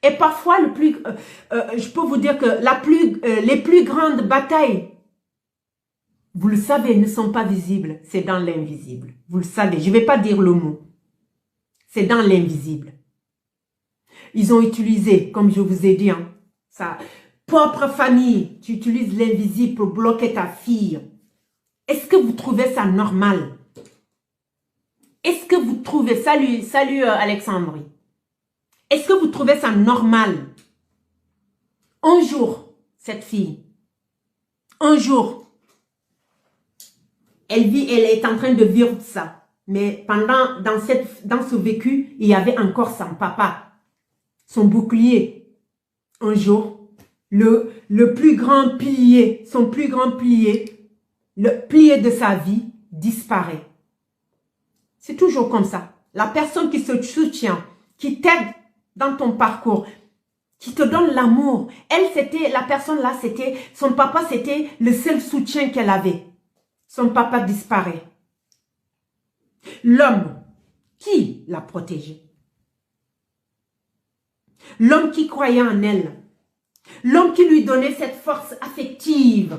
Et parfois, je peux vous dire que les plus grandes batailles, vous le savez, ne sont pas visibles. C'est dans l'invisible. Vous le savez, je ne vais pas dire le mot. C'est dans l'invisible. Ils ont utilisé, comme je vous ai dit, hein, sa propre famille. Tu utilises l'invisible pour bloquer ta fille. Est-ce que vous trouvez ça normal? Est-ce que vous trouvez... Salut Alexandrie. Est-ce que vous trouvez ça normal? Un jour, cette fille, un jour, elle est en train de vivre ça. Mais dans ce vécu, il y avait encore son papa, son bouclier. Un jour, le plus grand pilier, son plus grand pilier, le pilier de sa vie disparaît. C'est toujours comme ça. La personne qui se soutient, qui t'aide dans ton parcours, qui te donne l'amour. La personne là, son papa, c'était le seul soutien qu'elle avait. Son papa disparaît. L'homme, qui l'a protégée? L'homme qui croyait en elle. L'homme qui lui donnait cette force affective.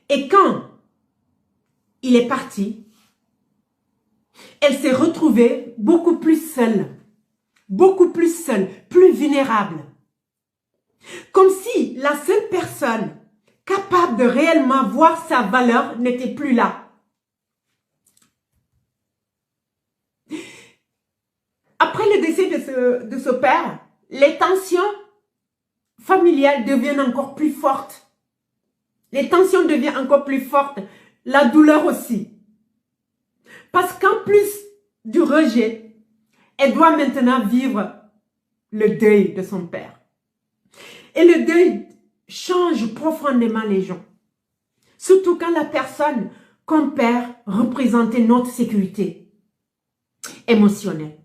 Et quand il est parti, elle s'est retrouvée beaucoup plus seule. Beaucoup plus seule, plus vulnérable. Comme si la seule personne capable de réellement voir sa valeur n'était plus là. Après le décès de ce père, les tensions familiales deviennent encore plus fortes. Les tensions deviennent encore plus fortes. La douleur aussi. Parce qu'en plus du rejet, elle doit maintenant vivre le deuil de son père. Et le deuil change profondément les gens. Surtout quand la personne qu'on perd représentait notre sécurité émotionnelle.